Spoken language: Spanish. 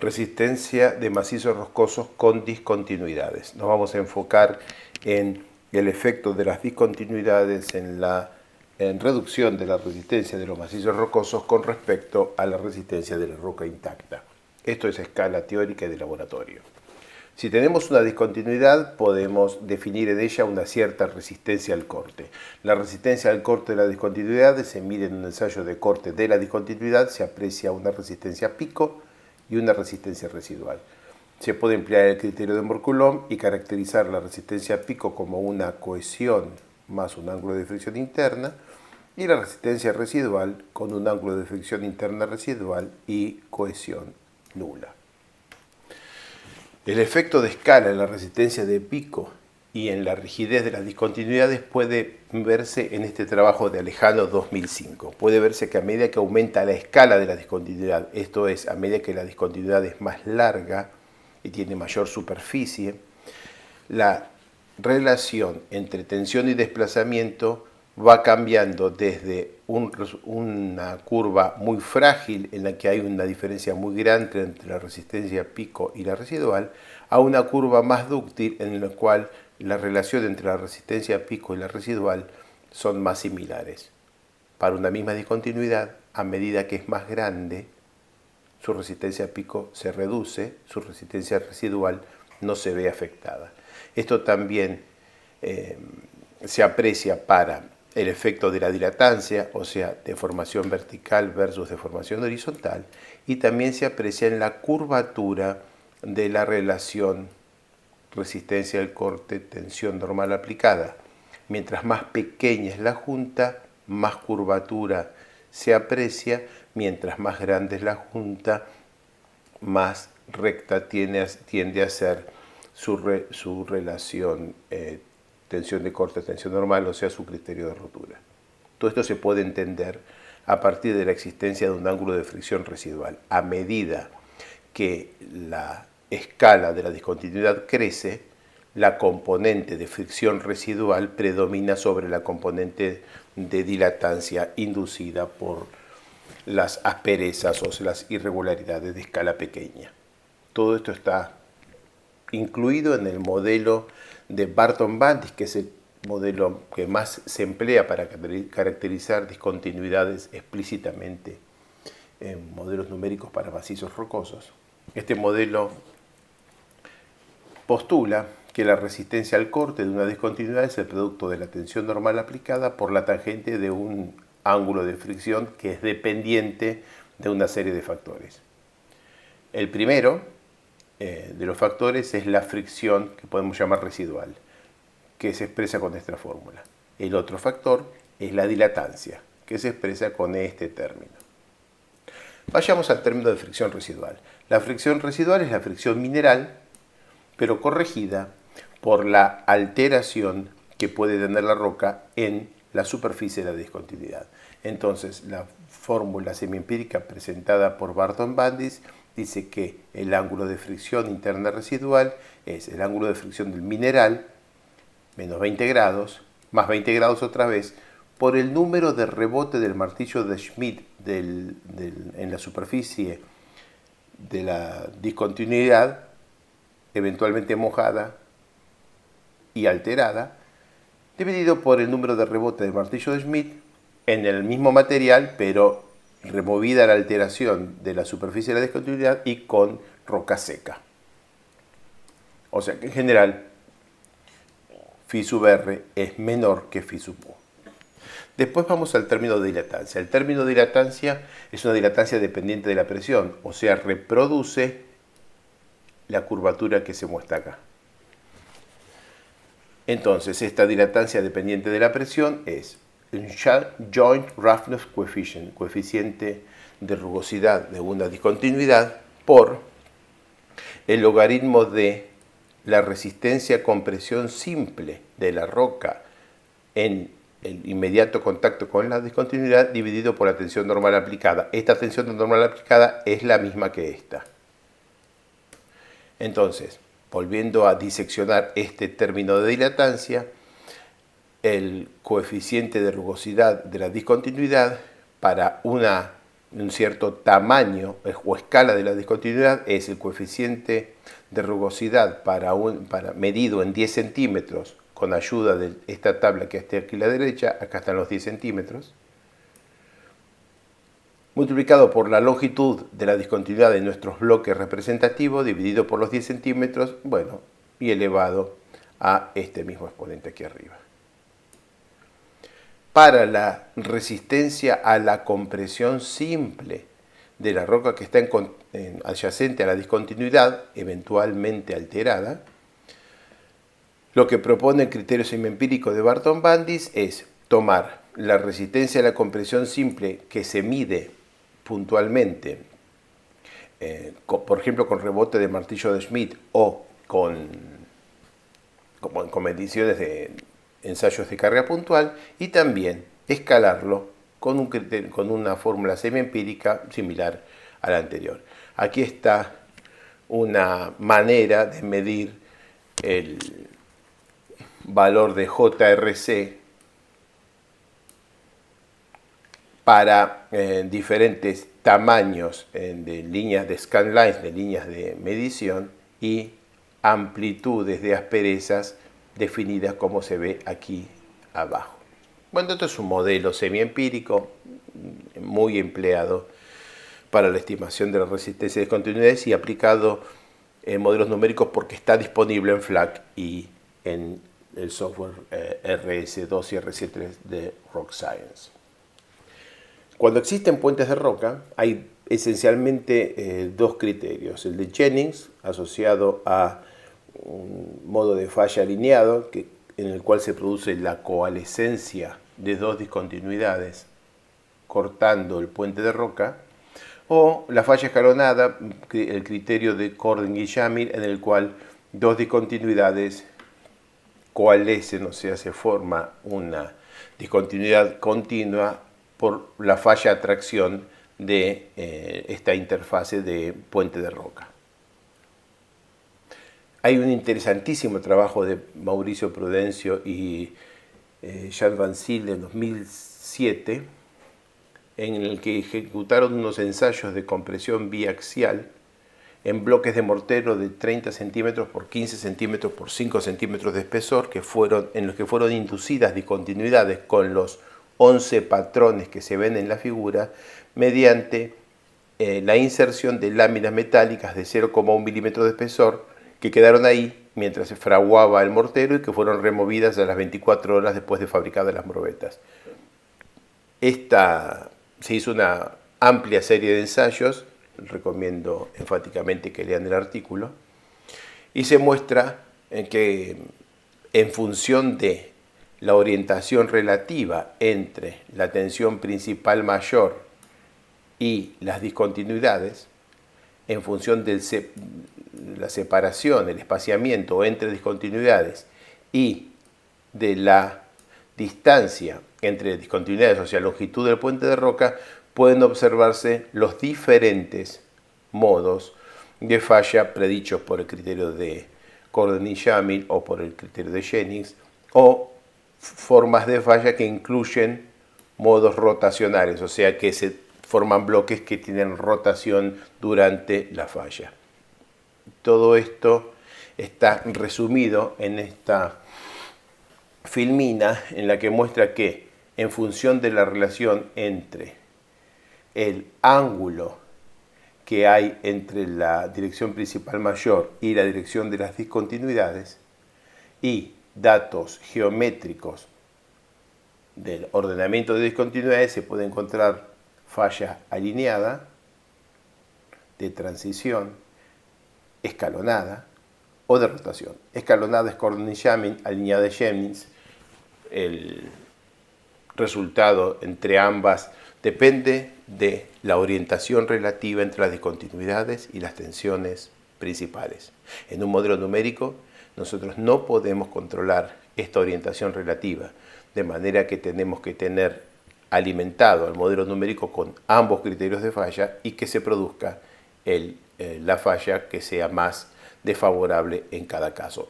Resistencia de macizos roscosos con discontinuidades. Nos vamos a enfocar en el efecto de las discontinuidades en reducción de la resistencia de los macizos rocosos con respecto a la resistencia de la roca intacta. Esto es a escala teórica y de laboratorio. Si tenemos una discontinuidad, podemos definir en ella una cierta resistencia al corte. La resistencia al corte de la discontinuidad se mide en un ensayo de corte de la discontinuidad, se aprecia una resistencia pico y una resistencia residual. Se puede emplear el criterio de Mohr-Coulomb y caracterizar la resistencia pico como una cohesión más un ángulo de fricción interna y la resistencia residual con un ángulo de fricción interna residual y cohesión nula. El efecto de escala en la resistencia de pico y en la rigidez de las discontinuidades puede verse en este trabajo de Alejandro 2005. Puede verse que a medida que aumenta la escala de la discontinuidad, esto es, a medida que la discontinuidad es más larga y tiene mayor superficie, la relación entre tensión y desplazamiento va cambiando desde una curva muy frágil en la que hay una diferencia muy grande entre la resistencia pico y la residual a una curva más dúctil en la cual la relación entre la resistencia pico y la residual son más similares. Para una misma discontinuidad, a medida que es más grande, su resistencia pico se reduce, su resistencia residual no se ve afectada. Esto también se aprecia para el efecto de la dilatancia, o sea, deformación vertical versus deformación horizontal, y también se aprecia en la curvatura de la relación resistencia al corte, tensión normal aplicada. Mientras más pequeña es la junta, más curvatura se aprecia, mientras más grande es la junta, más recta tiende a ser su relación tensión de corte, tensión normal, o sea, su criterio de rotura. Todo esto se puede entender a partir de la existencia de un ángulo de fricción residual. A medida que la escala de la discontinuidad crece, la componente de fricción residual predomina sobre la componente de dilatancia inducida por las asperezas o las irregularidades de escala pequeña. Todo esto está incluido en el modelo de Barton-Bandis, que es el modelo que más se emplea para caracterizar discontinuidades explícitamente en modelos numéricos para macizos rocosos. Este modelo postula que la resistencia al corte de una discontinuidad es el producto de la tensión normal aplicada por la tangente de un ángulo de fricción que es dependiente de una serie de factores. El primero de los factores es la fricción, que podemos llamar residual, que se expresa con esta fórmula. El otro factor es la dilatancia, que se expresa con este término. Vayamos al término de fricción residual. La fricción residual es la fricción mineral, pero corregida por la alteración que puede tener la roca en la superficie de la discontinuidad. Entonces, la fórmula semiempírica presentada por Barton-Bandis dice que el ángulo de fricción interna residual es el ángulo de fricción del mineral, menos 20 grados, más 20 grados otra vez, por el número de rebote del martillo de Schmidt en la superficie de la discontinuidad, eventualmente mojada y alterada, dividido por el número de rebote del martillo de Schmidt en el mismo material, pero removida la alteración de la superficie de la discontinuidad y con roca seca. O sea que en general phi sub r es menor que phi sub u. Después vamos al término de dilatancia. El término de dilatancia es una dilatancia dependiente de la presión, o sea, reproduce la curvatura que se muestra acá. Entonces, esta dilatancia dependiente de la presión es un Joint Roughness Coefficient, coeficiente de rugosidad de una discontinuidad, por el logaritmo de la resistencia con presión simple de la roca en el inmediato contacto con la discontinuidad dividido por la tensión normal aplicada. Esta tensión normal aplicada es la misma que esta. Entonces, volviendo a diseccionar este término de dilatancia, el coeficiente de rugosidad de la discontinuidad para una un cierto tamaño o escala de la discontinuidad es el coeficiente de rugosidad medido en 10 centímetros con ayuda de esta tabla que está aquí a la derecha, acá están los 10 centímetros, multiplicado por la longitud de la discontinuidad de nuestros bloques representativos, dividido por los 10 centímetros, bueno, y elevado a este mismo exponente aquí arriba. Para la resistencia a la compresión simple de la roca que está adyacente a la discontinuidad, eventualmente alterada, lo que propone el criterio semiempírico de Barton-Bandis es tomar la resistencia a la compresión simple que se mide puntualmente, por ejemplo con rebote de martillo de Schmidt o con mediciones de ensayos de carga puntual, y también escalarlo con una fórmula semiempírica similar a la anterior. Aquí está una manera de medir el valor de JRC para diferentes tamaños de líneas de scanlines, de líneas de medición, y amplitudes de asperezas definidas como se ve aquí abajo. Bueno, esto es un modelo semiempírico muy empleado para la estimación de la resistencia de discontinuidades y aplicado en modelos numéricos porque está disponible en FLAC y en el software RS2 y RS3 de Rock Science. Cuando existen puentes de roca hay esencialmente dos criterios: el de Jennings, asociado a un modo de falla alineado en el cual se produce la coalescencia de dos discontinuidades cortando el puente de roca, o la falla escalonada, el criterio de Cordon-Guillamil, en el cual dos discontinuidades coalescen, o sea, se forma una discontinuidad continua por la falla atracción de esta interfase de puente de roca. Hay un interesantísimo trabajo de Mauricio Prudencio y Jean Van Zyl en 2007, en el que ejecutaron unos ensayos de compresión biaxial en bloques de mortero de 30 centímetros por 15 centímetros por 5 centímetros de espesor, en los que fueron inducidas discontinuidades con los 11 patrones que se ven en la figura, mediante la inserción de láminas metálicas de 0,1 milímetros de espesor que quedaron ahí mientras se fraguaba el mortero y que fueron removidas a las 24 horas después de fabricadas las morvetas. Se hizo una amplia serie de ensayos, recomiendo enfáticamente que lean el artículo, y se muestra que en función de la orientación relativa entre la tensión principal mayor y las discontinuidades, en función de la separación, el espaciamiento entre discontinuidades y de la distancia entre discontinuidades, o sea, longitud del puente de roca, pueden observarse los diferentes modos de falla predichos por el criterio de Cordon-Guillamil o por el criterio de Jennings, o formas de falla que incluyen modos rotacionales, o sea, que se forman bloques que tienen rotación durante la falla. Todo esto está resumido en esta filmina en la que muestra que en función de la relación entre el ángulo que hay entre la dirección principal mayor y la dirección de las discontinuidades y datos geométricos del ordenamiento de discontinuidades, se puede encontrar falla alineada, de transición, escalonada o de rotación. Escalonada es Cordon-Guillamil, alineada es Jennings. El resultado entre ambas depende de la orientación relativa entre las discontinuidades y las tensiones principales. En un modelo numérico nosotros no podemos controlar esta orientación relativa, de manera que tenemos que tener alimentado al modelo numérico con ambos criterios de falla y que se produzca la falla que sea más desfavorable en cada caso.